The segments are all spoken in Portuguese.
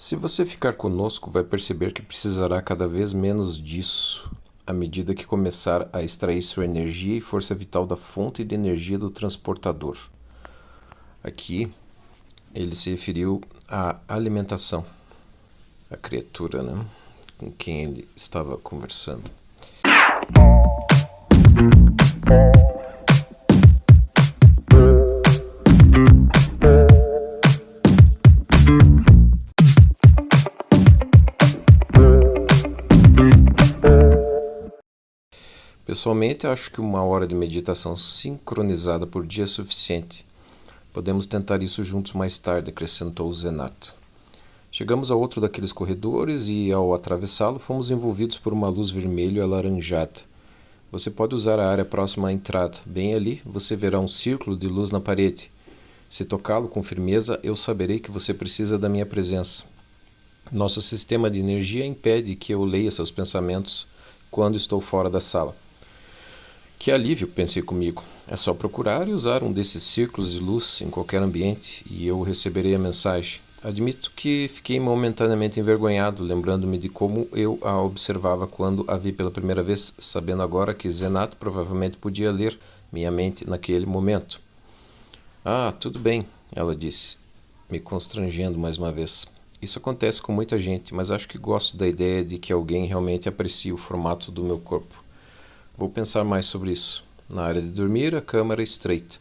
Se você ficar conosco, vai perceber que precisará cada vez menos disso à medida que começar a extrair sua energia e força vital da fonte de energia do transportador. Aqui, ele se referiu à alimentação, a criatura, né, com quem ele estava conversando. Pessoalmente, acho que 1 hora de meditação sincronizada por dia é suficiente. Podemos tentar isso juntos mais tarde, acrescentou Zenat. Chegamos a outro daqueles corredores e, ao atravessá-lo, fomos envolvidos por uma luz vermelho-alaranjada. Você pode usar a área próxima à entrada. Bem ali, você verá um círculo de luz na parede. Se tocá-lo com firmeza, eu saberei que você precisa da minha presença. Nosso sistema de energia impede que eu leia seus pensamentos quando estou fora da sala. Que alívio, pensei comigo. É só procurar e usar um desses círculos de luz em qualquer ambiente e eu receberei a mensagem. Admito que fiquei momentaneamente envergonhado, lembrando-me de como eu a observava quando a vi pela primeira vez, sabendo agora que Zenat provavelmente podia ler minha mente naquele momento. Ah, tudo bem, ela disse, me constrangendo mais uma vez. Isso acontece com muita gente, mas acho que gosto da ideia de que alguém realmente aprecie o formato do meu corpo. Vou pensar mais sobre isso. Na área de dormir, a cama era estreita.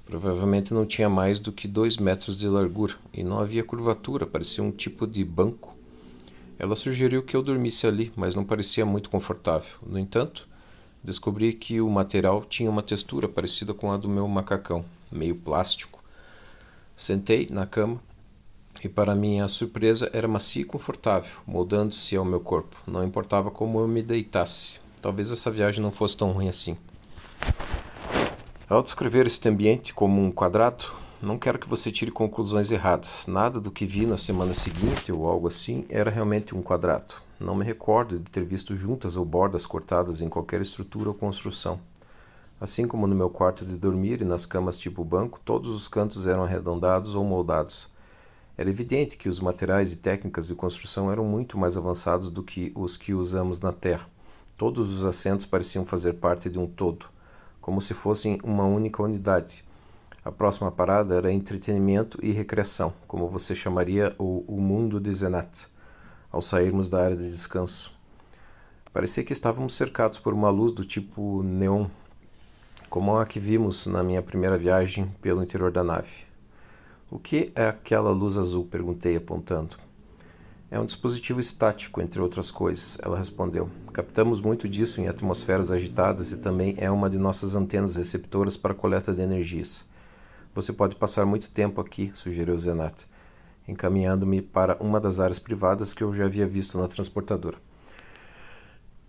Provavelmente não tinha mais do que 2 metros de largura e não havia curvatura, parecia um tipo de banco. Ela sugeriu que eu dormisse ali, mas não parecia muito confortável. No entanto, descobri que o material tinha uma textura parecida com a do meu macacão, meio plástico. Sentei na cama e, para minha surpresa, era macio e confortável, moldando-se ao meu corpo. Não importava como eu me deitasse. Talvez essa viagem não fosse tão ruim assim. Ao descrever este ambiente como um quadrado, não quero que você tire conclusões erradas. Nada do que vi na semana seguinte ou algo assim era realmente um quadrado. Não me recordo de ter visto juntas ou bordas cortadas em qualquer estrutura ou construção. Assim como no meu quarto de dormir e nas camas tipo banco, todos os cantos eram arredondados ou moldados. Era evidente que os materiais e técnicas de construção eram muito mais avançados do que os que usamos na Terra. Todos os assentos pareciam fazer parte de um todo, como se fossem uma única unidade. A próxima parada era entretenimento e recreação, como você chamaria o mundo de Zenat, ao sairmos da área de descanso. Parecia que estávamos cercados por uma luz do tipo neon, como a que vimos na minha primeira viagem pelo interior da nave. O que é aquela luz azul? Perguntei, apontando. É um dispositivo estático, entre outras coisas, ela respondeu. Captamos muito disso em atmosferas agitadas e também é uma de nossas antenas receptoras para a coleta de energias. Você pode passar muito tempo aqui, sugeriu Zenat, encaminhando-me para uma das áreas privadas que eu já havia visto na transportadora.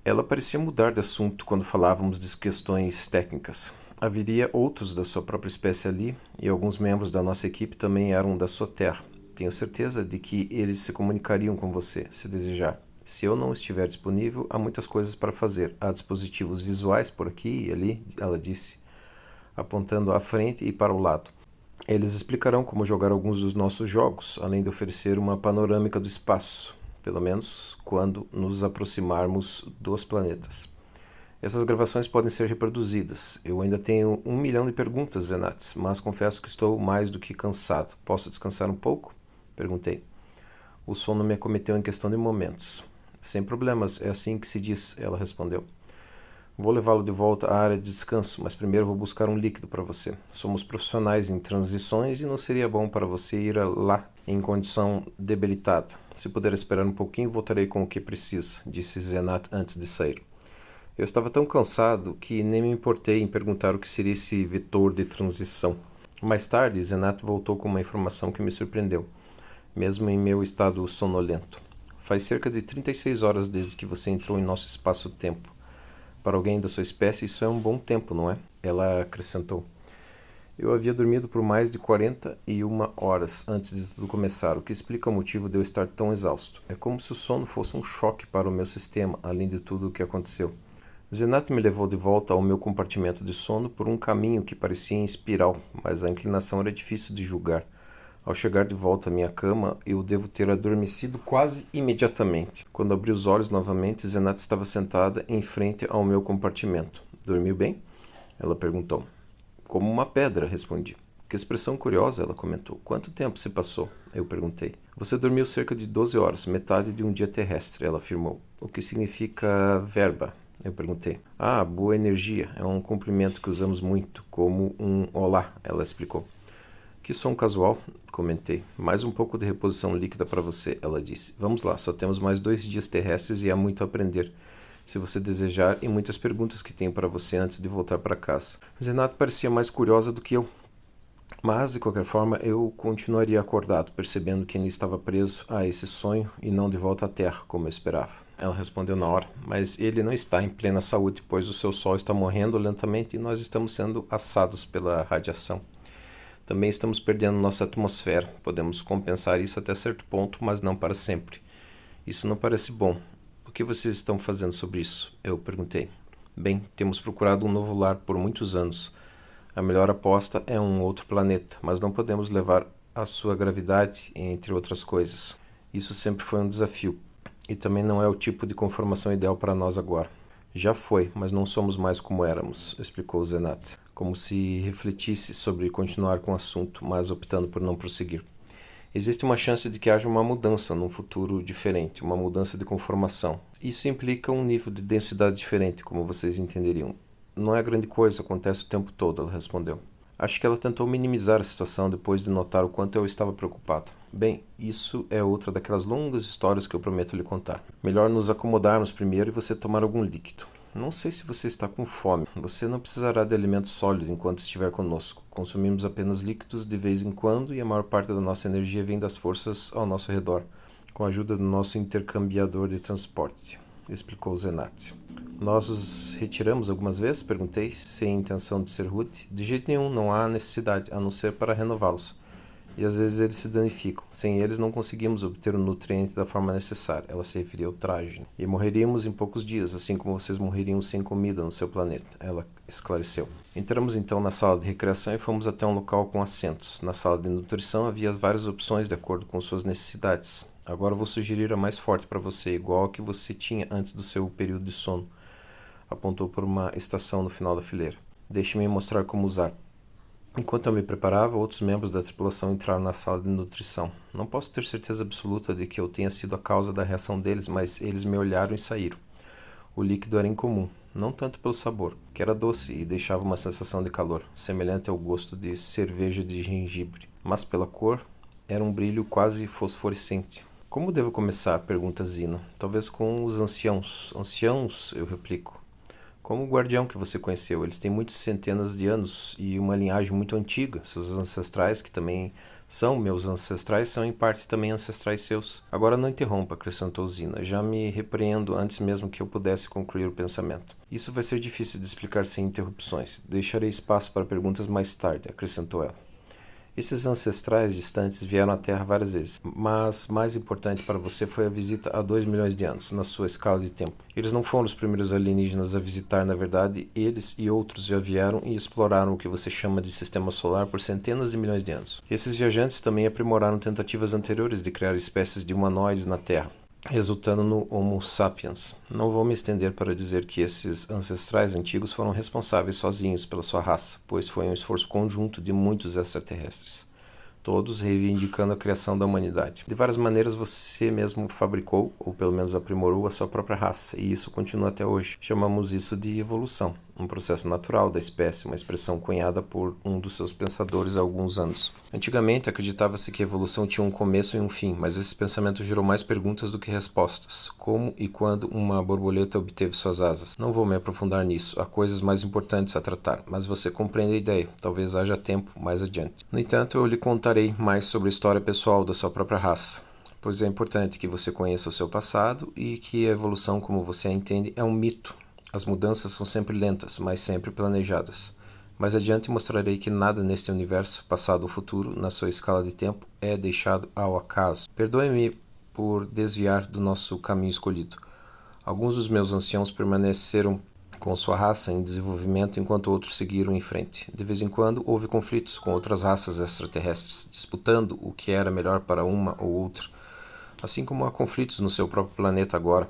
Ela parecia mudar de assunto quando falávamos de questões técnicas. Haveria outros da sua própria espécie ali e alguns membros da nossa equipe também eram da sua terra. Tenho certeza de que eles se comunicariam com você, se desejar. Se eu não estiver disponível, há muitas coisas para fazer. Há dispositivos visuais por aqui e ali, ela disse, apontando à frente e para o lado. Eles explicarão como jogar alguns dos nossos jogos, além de oferecer uma panorâmica do espaço, pelo menos quando nos aproximarmos dos planetas. Essas gravações podem ser reproduzidas. Eu ainda tenho 1 milhão de perguntas, Zenat, mas confesso que estou mais do que cansado. Posso descansar um pouco? Perguntei. O sono me acometeu em questão de momentos. Sem problemas, é assim que se diz, ela respondeu. Vou levá-lo de volta à área de descanso, mas primeiro vou buscar um líquido para você. Somos profissionais em transições e não seria bom para você ir lá em condição debilitada. Se puder esperar um pouquinho, voltarei com o que precisa, disse Zenat antes de sair. Eu estava tão cansado que nem me importei em perguntar o que seria esse vetor de transição. Mais tarde, Zenat voltou com uma informação que me surpreendeu, mesmo em meu estado sonolento. Faz cerca de 36 horas desde que você entrou em nosso espaço-tempo. Para alguém da sua espécie, isso é um bom tempo, não é? Ela acrescentou. Eu havia dormido por mais de 41 horas antes de tudo começar, o que explica o motivo de eu estar tão exausto. É como se o sono fosse um choque para o meu sistema, além de tudo o que aconteceu. Zenat me levou de volta ao meu compartimento de sono por um caminho que parecia em espiral, mas a inclinação era difícil de julgar. Ao chegar de volta à minha cama, eu devo ter adormecido quase imediatamente. Quando abri os olhos novamente, Zenat estava sentada em frente ao meu compartimento. Dormiu bem? Ela perguntou. Como uma pedra, respondi. Que expressão curiosa, ela comentou. Quanto tempo se passou? Eu perguntei. Você dormiu cerca de 12 horas, metade de um dia terrestre, ela afirmou. O que significa verba? Eu perguntei. Ah, boa energia. É um cumprimento que usamos muito, como um olá, ela explicou. Que som casual, comentei. Mais um pouco de reposição líquida para você, ela disse. Vamos lá, só temos mais 2 dias terrestres e há muito a aprender. Se você desejar, e muitas perguntas que tenho para você antes de voltar para casa. Zenat parecia mais curiosa do que eu. Mas, de qualquer forma, eu continuaria acordado, percebendo que ele estava preso a esse sonho e não de volta à Terra, como eu esperava. Ela respondeu na hora, mas ele não está em plena saúde, pois o seu sol está morrendo lentamente e nós estamos sendo assados pela radiação. Também estamos perdendo nossa atmosfera. Podemos compensar isso até certo ponto, mas não para sempre. Isso não parece bom. O que vocês estão fazendo sobre isso? Eu perguntei. Bem, temos procurado um novo lar por muitos anos. A melhor aposta é um outro planeta, mas não podemos levar a sua gravidade, entre outras coisas. Isso sempre foi um desafio. E também não é o tipo de conformação ideal para nós agora. Já foi, mas não somos mais como éramos, explicou Zenat, como se refletisse sobre continuar com o assunto, mas optando por não prosseguir. Existe uma chance de que haja uma mudança num futuro diferente, uma mudança de conformação. Isso implica um nível de densidade diferente, como vocês entenderiam. Não é grande coisa, acontece o tempo todo, ela respondeu. Acho que ela tentou minimizar a situação depois de notar o quanto eu estava preocupado. Bem, isso é outra daquelas longas histórias que eu prometo lhe contar. Melhor nos acomodarmos primeiro e você tomar algum líquido. Não sei se você está com fome. Você não precisará de alimento sólido enquanto estiver conosco. Consumimos apenas líquidos de vez em quando e a maior parte da nossa energia vem das forças ao nosso redor, com a ajuda do nosso intercambiador de transporte, explicou Zenat. Nós os retiramos algumas vezes? Perguntei, sem intenção de ser rude. De jeito nenhum, não há necessidade, a não ser para renová-los. E às vezes eles se danificam. Sem eles não conseguimos obter o nutriente da forma necessária. Ela se referia ao traje. E morreríamos em poucos dias, assim como vocês morreriam sem comida no seu planeta. Ela esclareceu. Entramos então na sala de recreação e fomos até um local com assentos. Na sala de nutrição havia várias opções de acordo com suas necessidades. Agora vou sugerir a mais forte para você, igual a que você tinha antes do seu período de sono. Apontou por uma estação no final da fileira. Deixe-me mostrar como usar. Enquanto eu me preparava, outros membros da tripulação entraram na sala de nutrição. Não posso ter certeza absoluta de que eu tenha sido a causa da reação deles, mas eles me olharam e saíram. O líquido era incomum, não tanto pelo sabor, que era doce e deixava uma sensação de calor, semelhante ao gosto de cerveja de gengibre, mas pela cor, era um brilho quase fosforescente. Como devo começar? Pergunta Zina. Talvez com os anciãos. Anciãos? Eu replico. Como o guardião que você conheceu, eles têm muitas centenas de anos e uma linhagem muito antiga. Seus ancestrais, que também são meus ancestrais, são em parte também ancestrais seus. Agora não interrompa, acrescentou Zina. Já me repreendo antes mesmo que eu pudesse concluir o pensamento. Isso vai ser difícil de explicar sem interrupções. Deixarei espaço para perguntas mais tarde, acrescentou ela. Esses ancestrais distantes vieram à Terra várias vezes, mas mais importante para você foi a visita há 2 milhões de anos, na sua escala de tempo. Eles não foram os primeiros alienígenas a visitar, na verdade, eles e outros já vieram e exploraram o que você chama de sistema solar por centenas de milhões de anos. Esses viajantes também aprimoraram tentativas anteriores de criar espécies de humanoides na Terra, resultando no Homo sapiens. Não vou me estender para dizer que esses ancestrais antigos foram responsáveis sozinhos pela sua raça, pois foi um esforço conjunto de muitos extraterrestres, todos reivindicando a criação da humanidade. De várias maneiras você mesmo fabricou, ou pelo menos aprimorou, a sua própria raça, e isso continua até hoje. Chamamos isso de evolução, um processo natural da espécie, uma expressão cunhada por um dos seus pensadores há alguns anos. Antigamente acreditava-se que a evolução tinha um começo e um fim, mas esse pensamento gerou mais perguntas do que respostas. Como e quando uma borboleta obteve suas asas? Não vou me aprofundar nisso, há coisas mais importantes a tratar, mas você compreende a ideia, talvez haja tempo mais adiante. No entanto, eu lhe contarei mais sobre a história pessoal da sua própria raça, pois é importante que você conheça o seu passado e que a evolução, como você a entende, é um mito. As mudanças são sempre lentas, mas sempre planejadas. Mais adiante mostrarei que nada neste universo, passado ou futuro, na sua escala de tempo, é deixado ao acaso. Perdoe-me por desviar do nosso caminho escolhido. Alguns dos meus anciãos permaneceram com sua raça em desenvolvimento enquanto outros seguiram em frente. De vez em quando houve conflitos com outras raças extraterrestres, disputando o que era melhor para uma ou outra, assim como há conflitos no seu próprio planeta agora,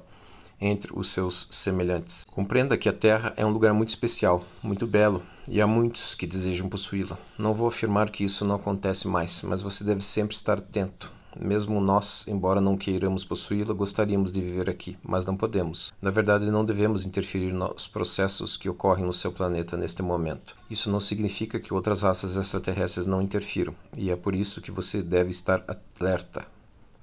entre os seus semelhantes. Compreenda que a Terra é um lugar muito especial, muito belo, e há muitos que desejam possuí-la. Não vou afirmar que isso não acontece mais, mas você deve sempre estar atento. Mesmo nós, embora não queiramos possuí-la, gostaríamos de viver aqui, mas não podemos. Na verdade, não devemos interferir nos processos que ocorrem no seu planeta neste momento. Isso não significa que outras raças extraterrestres não interfiram, e é por isso que você deve estar alerta.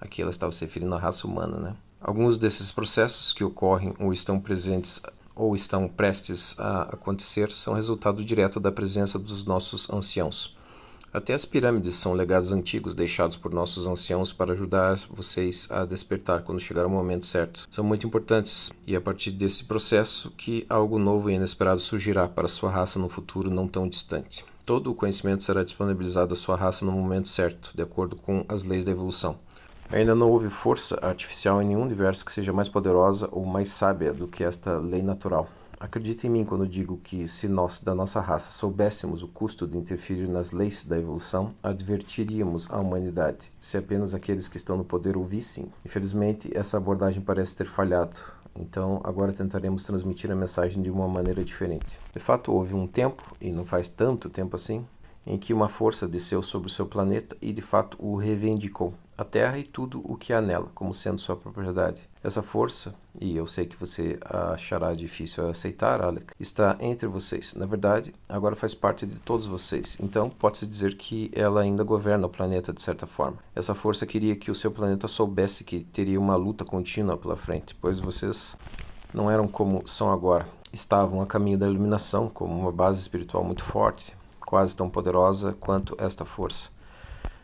Aqui ela estava se referindo à raça humana, né? Alguns desses processos que ocorrem ou estão presentes ou estão prestes a acontecer são resultado direto da presença dos nossos anciãos. Até as pirâmides são legados antigos deixados por nossos anciãos para ajudar vocês a despertar quando chegar o momento certo. São muito importantes e é a partir desse processo que algo novo e inesperado surgirá para sua raça no futuro não tão distante. Todo o conhecimento será disponibilizado à sua raça no momento certo, de acordo com as leis da evolução. Ainda não houve força artificial em nenhum universo que seja mais poderosa ou mais sábia do que esta lei natural. Acredite em mim quando digo que, se nós, da nossa raça, soubéssemos o custo de interferir nas leis da evolução, advertiríamos a humanidade, se apenas aqueles que estão no poder ouvissem. Infelizmente, essa abordagem parece ter falhado. Então, agora tentaremos transmitir a mensagem de uma maneira diferente. De fato, houve um tempo, e não faz tanto tempo assim, em que uma força desceu sobre o seu planeta e, de fato, o reivindicou. A Terra e tudo o que há nela, como sendo sua propriedade. Essa força, e eu sei que você achará difícil aceitar, Alec, está entre vocês. Na verdade, agora faz parte de todos vocês. Então, pode-se dizer que ela ainda governa o planeta de certa forma. Essa força queria que o seu planeta soubesse que teria uma luta contínua pela frente, pois vocês não eram como são agora. Estavam a caminho da iluminação, como uma base espiritual muito forte, quase tão poderosa quanto esta força.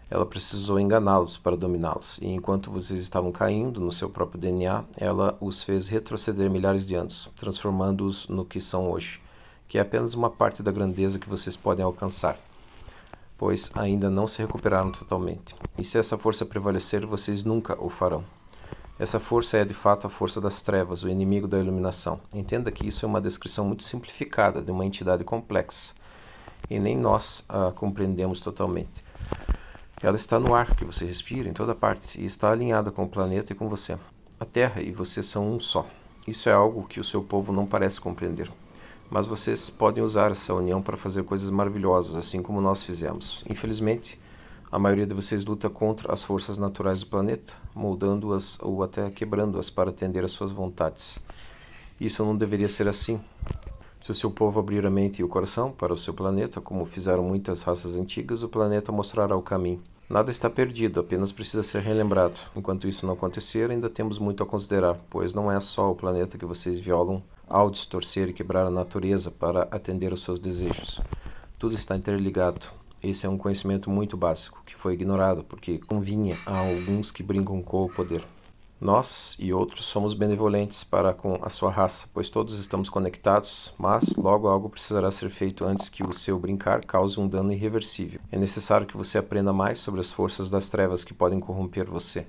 Ela precisou enganá-los para dominá-los, e enquanto vocês estavam caindo no seu próprio DNA, ela os fez retroceder milhares de anos, transformando-os no que são hoje, que é apenas uma parte da grandeza que vocês podem alcançar, pois ainda não se recuperaram totalmente. E se essa força prevalecer, vocês nunca o farão. Essa força é de fato a força das trevas, o inimigo da iluminação. Entenda que isso é uma descrição muito simplificada de uma entidade complexa, e nem nós a compreendemos totalmente. Ela está no ar que você respira, em toda parte, e está alinhada com o planeta e com você. A Terra e você são um só. Isso é algo que o seu povo não parece compreender. Mas vocês podem usar essa união para fazer coisas maravilhosas, assim como nós fizemos. Infelizmente, a maioria de vocês luta contra as forças naturais do planeta, moldando-as ou até quebrando-as para atender às suas vontades. Isso não deveria ser assim. Se o seu povo abrir a mente e o coração para o seu planeta, como fizeram muitas raças antigas, o planeta mostrará o caminho. Nada está perdido, apenas precisa ser relembrado. Enquanto isso não acontecer, ainda temos muito a considerar, pois não é só o planeta que vocês violam ao distorcer e quebrar a natureza para atender aos seus desejos. Tudo está interligado. Esse é um conhecimento muito básico, que foi ignorado porque convinha a alguns que brincam com o poder. Nós e outros somos benevolentes para com a sua raça, pois todos estamos conectados, mas logo algo precisará ser feito antes que o seu brincar cause um dano irreversível. É necessário que você aprenda mais sobre as forças das trevas que podem corromper você.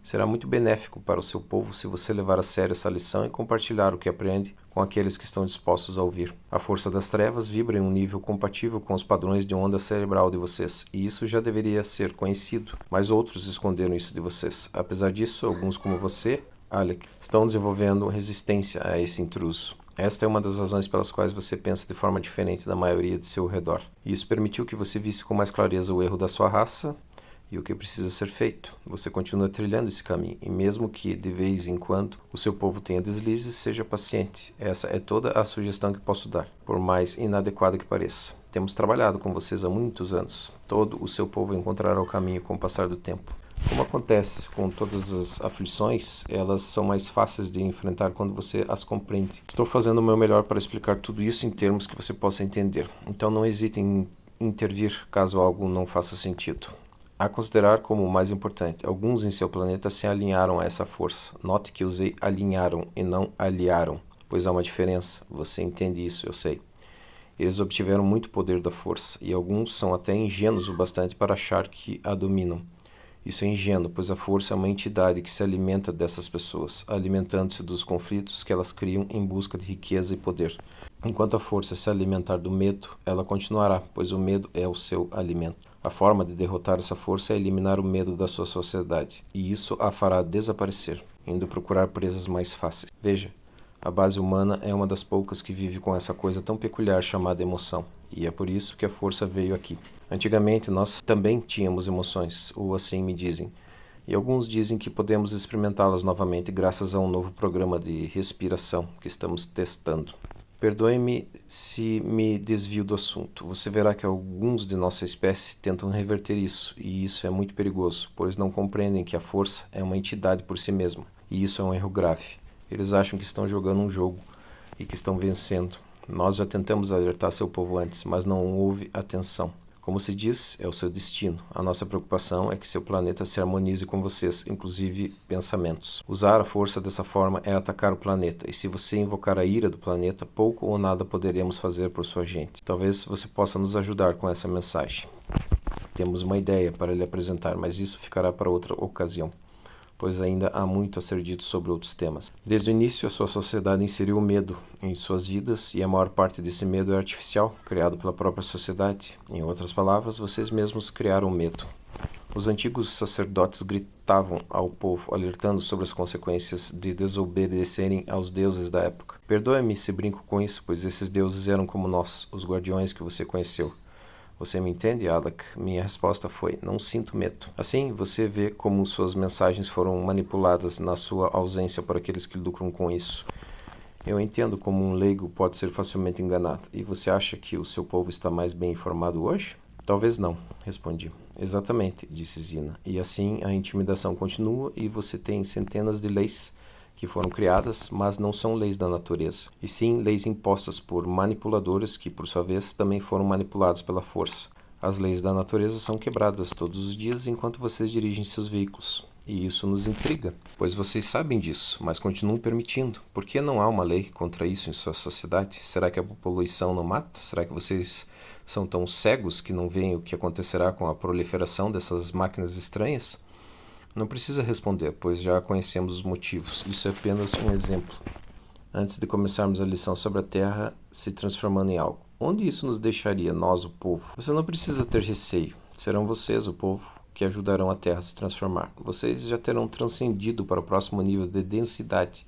Será muito benéfico para o seu povo se você levar a sério essa lição e compartilhar o que aprende com aqueles que estão dispostos a ouvir. A força das trevas vibra em um nível compatível com os padrões de onda cerebral de vocês, e isso já deveria ser conhecido, mas outros esconderam isso de vocês. Apesar disso, alguns como você, Alec, estão desenvolvendo resistência a esse intruso. Esta é uma das razões pelas quais você pensa de forma diferente da maioria de seu redor. E isso permitiu que você visse com mais clareza o erro da sua raça e o que precisa ser feito. Você continua trilhando esse caminho, e mesmo que de vez em quando o seu povo tenha deslizes, seja paciente. Essa é toda a sugestão que posso dar, por mais inadequada que pareça. Temos trabalhado com vocês há muitos anos. Todo o seu povo encontrará o caminho com o passar do tempo. Como acontece com todas as aflições, elas são mais fáceis de enfrentar quando você as compreende. Estou fazendo o meu melhor para explicar tudo isso em termos que você possa entender. Então não hesite em intervir caso algo não faça sentido. A considerar como o mais importante, alguns em seu planeta se alinharam a essa força. Note que usei alinharam e não aliaram, pois há uma diferença. Você entende isso, eu sei. Eles obtiveram muito poder da força, e alguns são até ingênuos o bastante para achar que a dominam. Isso é ingênuo, pois a força é uma entidade que se alimenta dessas pessoas, alimentando-se dos conflitos que elas criam em busca de riqueza e poder. Enquanto a força se alimentar do medo, ela continuará, pois o medo é o seu alimento. A forma de derrotar essa força é eliminar o medo da sua sociedade, e isso a fará desaparecer, indo procurar presas mais fáceis. Veja, a base humana é uma das poucas que vive com essa coisa tão peculiar chamada emoção, e é por isso que a força veio aqui. Antigamente nós também tínhamos emoções, ou assim me dizem, e alguns dizem que podemos experimentá-las novamente graças a um novo programa de respiração que estamos testando. Perdoe-me se me desvio do assunto. Você verá que alguns de nossa espécie tentam reverter isso, e isso é muito perigoso, pois não compreendem que a força é uma entidade por si mesma, e isso é um erro grave. Eles acham que estão jogando um jogo e que estão vencendo. Nós já tentamos alertar seu povo antes, mas não houve atenção. Como se diz, é o seu destino. A nossa preocupação é que seu planeta se harmonize com vocês, inclusive pensamentos. Usar a força dessa forma é atacar o planeta, e se você invocar a ira do planeta, pouco ou nada poderemos fazer por sua gente. Talvez você possa nos ajudar com essa mensagem. Temos uma ideia para lhe apresentar, mas isso ficará para outra ocasião, pois ainda há muito a ser dito sobre outros temas. Desde o início, a sua sociedade inseriu o medo em suas vidas, e a maior parte desse medo é artificial, criado pela própria sociedade. Em outras palavras, vocês mesmos criaram o medo. Os antigos sacerdotes gritavam ao povo, alertando sobre as consequências de desobedecerem aos deuses da época. Perdoe-me se brinco com isso, pois esses deuses eram como nós, os guardiões que você conheceu. Você me entende, Alec? Minha resposta foi: não sinto medo. Assim, você vê como suas mensagens foram manipuladas na sua ausência por aqueles que lucram com isso. Eu entendo como um leigo pode ser facilmente enganado. E você acha que o seu povo está mais bem informado hoje? Talvez não, respondi. Exatamente, disse Zina. E assim a intimidação continua e você tem centenas de leis que foram criadas, mas não são leis da natureza, e sim leis impostas por manipuladores que, por sua vez, também foram manipulados pela força. As leis da natureza são quebradas todos os dias enquanto vocês dirigem seus veículos. E isso nos intriga, pois vocês sabem disso, mas continuam permitindo. Por que não há uma lei contra isso em sua sociedade? Será que a poluição não mata? Será que vocês são tão cegos que não veem o que acontecerá com a proliferação dessas máquinas estranhas? Não precisa responder, pois já conhecemos os motivos. Isso é apenas um exemplo. Antes de começarmos a lição sobre a Terra se transformando em algo, onde isso nos deixaria, nós, o povo? Você não precisa ter receio. Serão vocês, o povo, que ajudarão a Terra a se transformar. Vocês já terão transcendido para o próximo nível de densidade,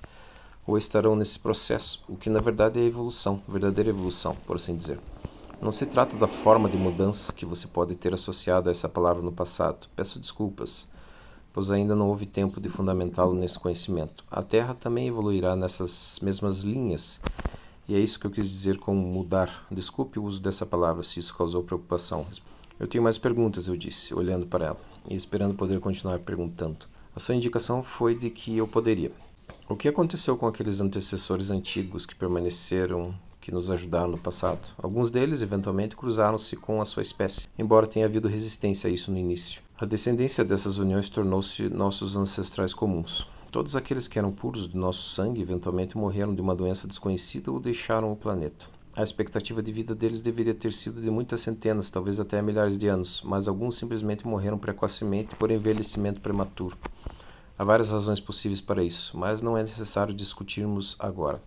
ou estarão nesse processo, o que na verdade é a evolução, verdadeira evolução, por assim dizer. Não se trata da forma de mudança que você pode ter associado a essa palavra no passado. Peço desculpas, pois ainda não houve tempo de fundamentá-lo nesse conhecimento. A Terra também evoluirá nessas mesmas linhas, e é isso que eu quis dizer com mudar. Desculpe o uso dessa palavra se isso causou preocupação. Eu tenho mais perguntas, eu disse, olhando para ela, e esperando poder continuar perguntando. A sua indicação foi de que eu poderia. O que aconteceu com aqueles antecessores antigos que permaneceram, que nos ajudaram no passado? Alguns deles, eventualmente, cruzaram-se com a sua espécie, embora tenha havido resistência a isso no início. A descendência dessas uniões tornou-se nossos ancestrais comuns. Todos aqueles que eram puros do nosso sangue eventualmente morreram de uma doença desconhecida ou deixaram o planeta. A expectativa de vida deles deveria ter sido de muitas centenas, talvez até milhares de anos, mas alguns simplesmente morreram precocemente por envelhecimento prematuro. Há várias razões possíveis para isso, mas não é necessário discutirmos agora.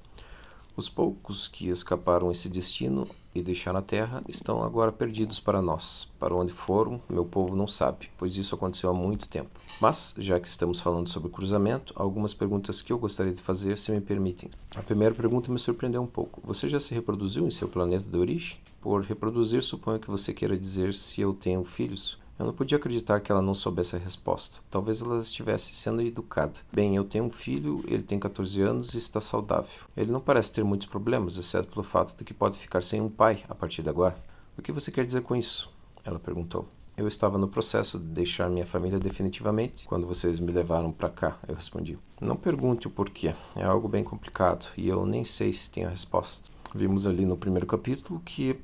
Os poucos que escaparam esse destino e deixaram a Terra estão agora perdidos para nós. Para onde foram, meu povo não sabe, pois isso aconteceu há muito tempo. Mas, já que estamos falando sobre cruzamento, há algumas perguntas que eu gostaria de fazer, se me permitem. A primeira pergunta me surpreendeu um pouco. Você já se reproduziu em seu planeta de origem? Por reproduzir, suponho que você queira dizer se eu tenho filhos. Eu não podia acreditar que ela não soubesse a resposta. Talvez ela estivesse sendo educada. Bem, eu tenho um filho, ele tem 14 anos e está saudável. Ele não parece ter muitos problemas, exceto pelo fato de que pode ficar sem um pai a partir de agora. O que você quer dizer com isso? Ela perguntou. Eu estava no processo de deixar minha família definitivamente quando vocês me levaram para cá, eu respondi. Não pergunte o porquê, é algo bem complicado e eu nem sei se tenho a resposta. Vimos ali no primeiro capítulo que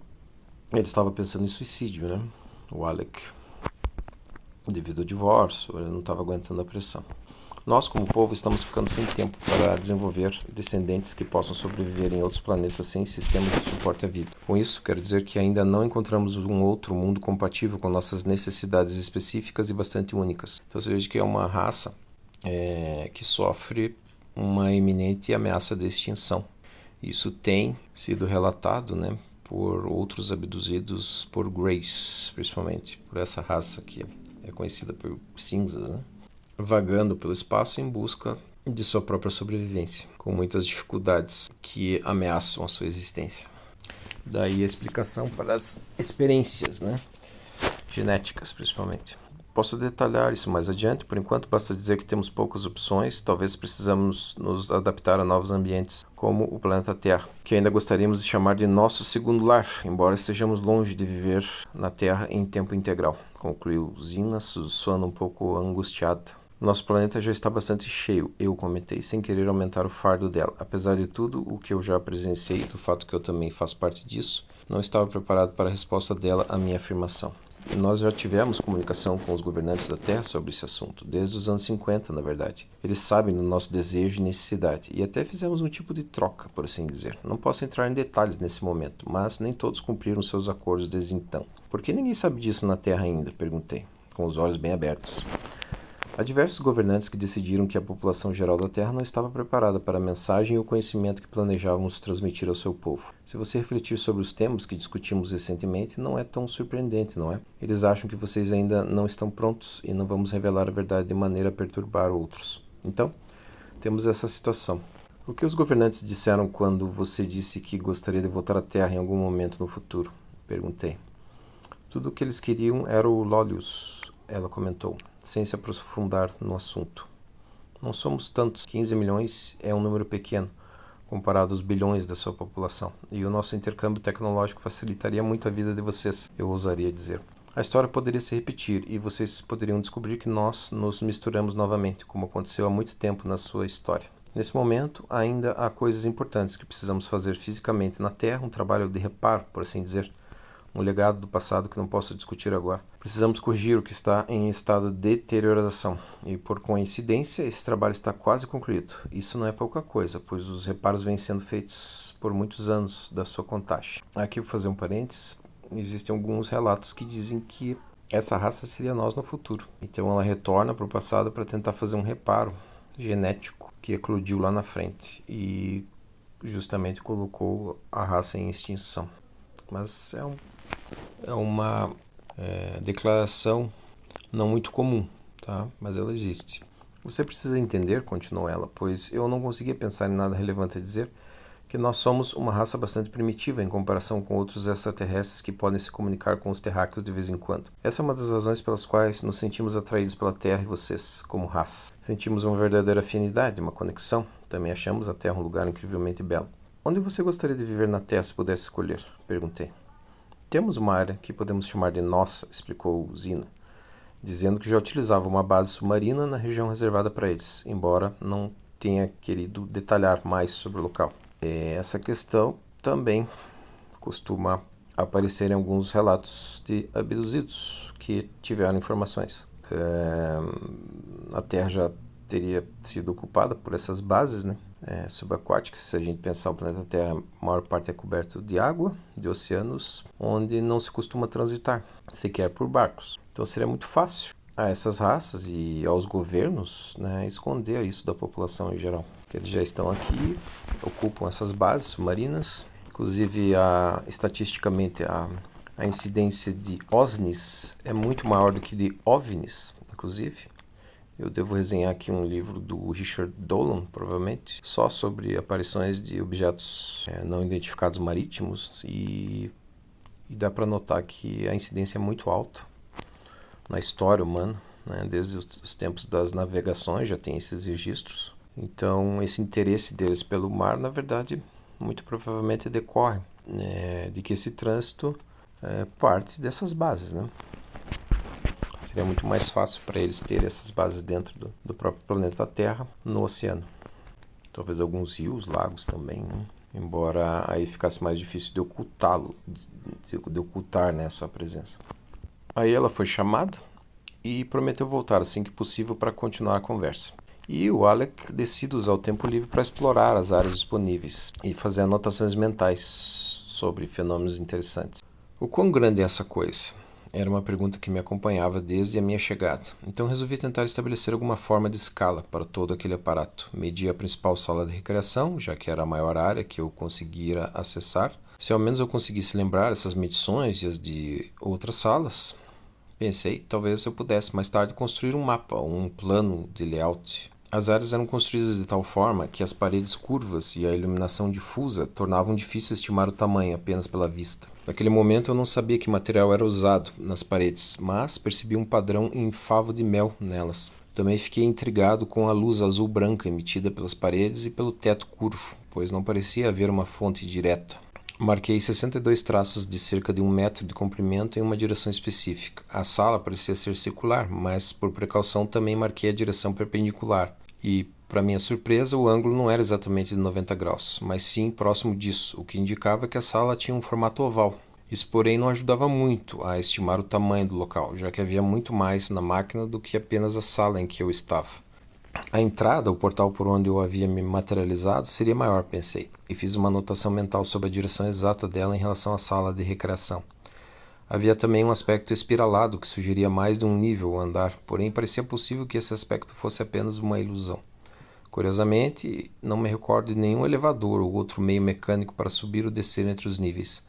ele estava pensando em suicídio, né? O Alec. Devido ao divórcio, ele não estava aguentando a pressão. Nós, como povo, estamos ficando sem tempo para desenvolver descendentes que possam sobreviver em outros planetas sem sistemas de suporte à vida. Com isso, quero dizer que ainda não encontramos um outro mundo compatível com nossas necessidades específicas e bastante únicas. Então você veja que é uma raça que sofre uma iminente ameaça de extinção. Isso tem sido relatado, né, por outros abduzidos por Grace, principalmente por essa raça que é conhecida por cinzas, né, vagando pelo espaço em busca de sua própria sobrevivência, com muitas dificuldades que ameaçam a sua existência. Daí a explicação para as experiências, né, genéticas, principalmente. Posso detalhar isso mais adiante, por enquanto basta dizer que temos poucas opções, talvez precisamos nos adaptar a novos ambientes, como o planeta Terra, que ainda gostaríamos de chamar de nosso segundo lar, embora estejamos longe de viver na Terra em tempo integral, concluiu Zina, soando um pouco angustiada. Nosso planeta já está bastante cheio, eu comentei, sem querer aumentar o fardo dela. Apesar de tudo o que eu já presenciei, do fato que eu também faço parte disso, não estava preparado para a resposta dela à minha afirmação. Nós já tivemos comunicação com os governantes da Terra sobre esse assunto, desde os anos 50, na verdade. Eles sabem do nosso desejo e necessidade, e até fizemos um tipo de troca, por assim dizer. Não posso entrar em detalhes nesse momento, mas nem todos cumpriram seus acordos desde então. Por que ninguém sabe disso na Terra ainda? Perguntei, com os olhos bem abertos. Há diversos governantes que decidiram que a população geral da Terra não estava preparada para a mensagem e o conhecimento que planejávamos transmitir ao seu povo. Se você refletir sobre os temas que discutimos recentemente, não é tão surpreendente, não é? Eles acham que vocês ainda não estão prontos e não vamos revelar a verdade de maneira a perturbar outros. Então, temos essa situação. O que os governantes disseram quando você disse que gostaria de voltar à Terra em algum momento no futuro? Perguntei. Tudo o que eles queriam era o Lolius, ela comentou, sem se aprofundar no assunto. Não somos tantos, 15 milhões é um número pequeno, comparado aos bilhões da sua população, e o nosso intercâmbio tecnológico facilitaria muito a vida de vocês, eu ousaria dizer. A história poderia se repetir, e vocês poderiam descobrir que nós nos misturamos novamente, como aconteceu há muito tempo na sua história. Nesse momento, ainda há coisas importantes que precisamos fazer fisicamente na Terra, um trabalho de reparo, por assim dizer, um legado do passado que não posso discutir agora. Precisamos corrigir o que está em estado de deterioração, e por coincidência esse trabalho está quase concluído. Isso não é pouca coisa, pois os reparos vêm sendo feitos por muitos anos da sua contagem. Aqui vou fazer um parênteses, existem alguns relatos que dizem que essa raça seria nós no futuro. Então ela retorna para o passado para tentar fazer um reparo genético que eclodiu lá na frente e justamente colocou a raça em extinção. Mas é uma declaração não muito comum, tá? Mas ela existe. Você precisa entender, continuou ela, pois eu não conseguia pensar em nada relevante a dizer, que nós somos uma raça bastante primitiva em comparação com outros extraterrestres que podem se comunicar com os terráqueos de vez em quando. Essa é uma das razões pelas quais nos sentimos atraídos pela Terra e vocês, como raça. Sentimos uma verdadeira afinidade, uma conexão. Também achamos a Terra um lugar incrivelmente belo. Onde você gostaria de viver na Terra se pudesse escolher? Perguntei. Temos uma área que podemos chamar de nossa, explicou Zina, dizendo que já utilizava uma base submarina na região reservada para eles, embora não tenha querido detalhar mais sobre o local. Essa questão também costuma aparecer em alguns relatos de abduzidos que tiveram informações. A Terra já teria sido ocupada por essas bases, né? Subaquáticas. Se a gente pensar o planeta Terra, a maior parte é coberto de água, de oceanos, onde não se costuma transitar, sequer por barcos. Então seria muito fácil a essas raças e aos governos, né, esconder isso da população em geral. Porque eles já estão aqui, ocupam essas bases submarinas. Inclusive, estatisticamente, a incidência de OSNIs é muito maior do que de OVNIs, inclusive. Eu devo resenhar aqui um livro do Richard Dolan, provavelmente, só sobre aparições de objetos não identificados marítimos e dá para notar que a incidência é muito alta na história humana, né? Desde os tempos das navegações já tem esses registros. Então, esse interesse deles pelo mar, na verdade, muito provavelmente decorre de que esse trânsito parte dessas bases, né? Seria muito mais fácil para eles ter essas bases dentro do próprio planeta Terra, no oceano. Talvez alguns rios, lagos também, né? Embora aí ficasse mais difícil de ocultá-lo, de ocultar, né, a sua presença. Aí ela foi chamada e prometeu voltar assim que possível para continuar a conversa. E o Alec decide usar o tempo livre para explorar as áreas disponíveis e fazer anotações mentais sobre fenômenos interessantes. O quão grande é essa coisa? Era uma pergunta que me acompanhava desde a minha chegada. Então resolvi tentar estabelecer alguma forma de escala para todo aquele aparato. Medi a principal sala de recreação, já que era a maior área que eu conseguira acessar. Se ao menos eu conseguisse lembrar essas medições e as de outras salas, pensei, talvez eu pudesse mais tarde construir um mapa ou um plano de layout. As áreas eram construídas de tal forma que as paredes curvas e a iluminação difusa tornavam difícil estimar o tamanho apenas pela vista. Naquele momento eu não sabia que material era usado nas paredes, mas percebi um padrão em favo de mel nelas. Também fiquei intrigado com a luz azul-branca emitida pelas paredes e pelo teto curvo, pois não parecia haver uma fonte direta. Marquei 62 traços de cerca de 1 metro de comprimento em uma direção específica. A sala parecia ser circular, mas por precaução também marquei a direção perpendicular. E, para minha surpresa, o ângulo não era exatamente de 90 graus, mas sim próximo disso, o que indicava que a sala tinha um formato oval. Isso, porém, não ajudava muito a estimar o tamanho do local, já que havia muito mais na máquina do que apenas a sala em que eu estava. A entrada, o portal por onde eu havia me materializado, seria maior, pensei, e fiz uma anotação mental sobre a direção exata dela em relação à sala de recreação. Havia também um aspecto espiralado que sugeria mais de um nível ao andar, porém parecia possível que esse aspecto fosse apenas uma ilusão. Curiosamente, não me recordo de nenhum elevador ou outro meio mecânico para subir ou descer entre os níveis,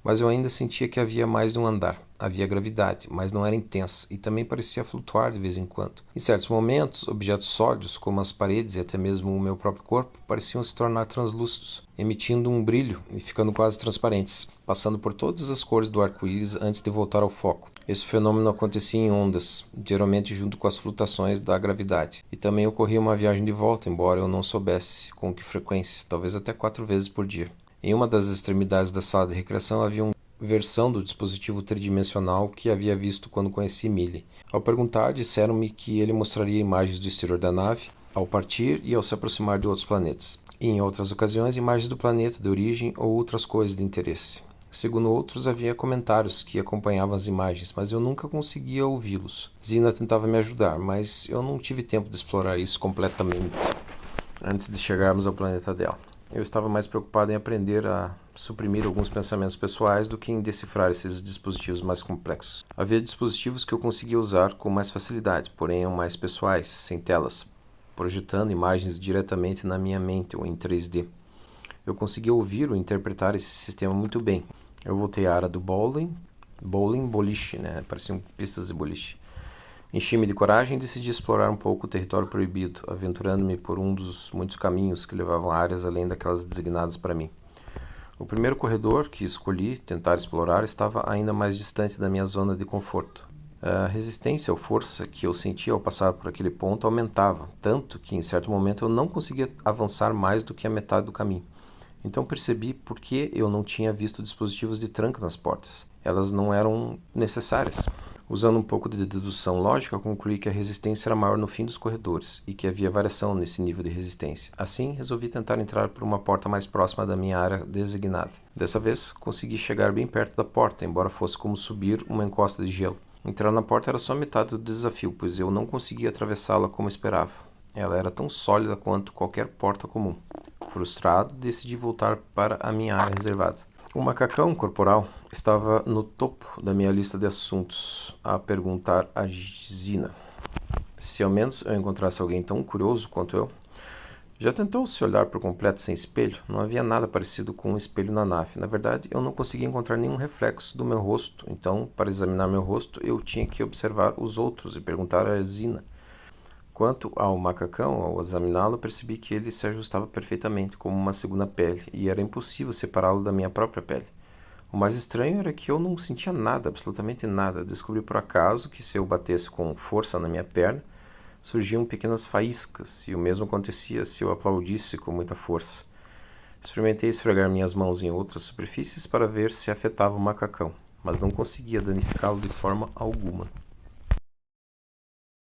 mas eu ainda sentia que havia mais de um andar. Havia gravidade, mas não era intensa, e também parecia flutuar de vez em quando. Em certos momentos, objetos sólidos, como as paredes e até mesmo o meu próprio corpo, pareciam se tornar translúcidos, emitindo um brilho e ficando quase transparentes, passando por todas as cores do arco-íris antes de voltar ao foco. Esse fenômeno acontecia em ondas, geralmente junto com as flutuações da gravidade. E também ocorria uma viagem de volta, embora eu não soubesse com que frequência, talvez até 4 vezes por dia. Em uma das extremidades da sala de recreação havia uma versão do dispositivo tridimensional que havia visto quando conheci Millie. Ao perguntar, disseram-me que ele mostraria imagens do exterior da nave ao partir e ao se aproximar de outros planetas. E em outras ocasiões, imagens do planeta de origem ou outras coisas de interesse. Segundo outros, havia comentários que acompanhavam as imagens, mas eu nunca conseguia ouvi-los. Zina tentava me ajudar, mas eu não tive tempo de explorar isso completamente antes de chegarmos ao planeta dela. Eu estava mais preocupado em aprender a suprimir alguns pensamentos pessoais do que em decifrar esses dispositivos mais complexos. Havia dispositivos que eu conseguia usar com mais facilidade, porém eram mais pessoais, sem telas, projetando imagens diretamente na minha mente ou em 3D. Eu conseguia ouvir ou interpretar esse sistema muito bem. Eu voltei à área do boliche, pareciam pistas de boliche. Enchi-me de coragem e decidi explorar um pouco o território proibido, aventurando-me por um dos muitos caminhos que levavam a áreas além daquelas designadas para mim. O primeiro corredor que escolhi tentar explorar estava ainda mais distante da minha zona de conforto. A resistência ou força que eu sentia ao passar por aquele ponto aumentava, tanto que em certo momento eu não conseguia avançar mais do que a metade do caminho. Então percebi por que eu não tinha visto dispositivos de tranco nas portas. Elas não eram necessárias. Usando um pouco de dedução lógica, concluí que a resistência era maior no fim dos corredores e que havia variação nesse nível de resistência. Assim, resolvi tentar entrar por uma porta mais próxima da minha área designada. Dessa vez, consegui chegar bem perto da porta, embora fosse como subir uma encosta de gelo. Entrar na porta era só metade do desafio, pois eu não conseguia atravessá-la como esperava. Ela era tão sólida quanto qualquer porta comum. Frustrado, decidi voltar para a minha área reservada. O macacão corporal estava no topo da minha lista de assuntos a perguntar a Zina. Se ao menos eu encontrasse alguém tão curioso quanto eu. Já tentou se olhar por completo sem espelho? Não havia nada parecido com um espelho na nave. Na verdade, eu não conseguia encontrar nenhum reflexo do meu rosto. Então, para examinar meu rosto, eu tinha que observar os outros e perguntar a Zina. Quanto ao macacão, ao examiná-lo, percebi que ele se ajustava perfeitamente, como uma segunda pele, e era impossível separá-lo da minha própria pele. O mais estranho era que eu não sentia nada, absolutamente nada. Descobri por acaso que se eu batesse com força na minha perna, surgiam pequenas faíscas, e o mesmo acontecia se eu aplaudisse com muita força. Experimentei esfregar minhas mãos em outras superfícies para ver se afetava o macacão, mas não conseguia danificá-lo de forma alguma.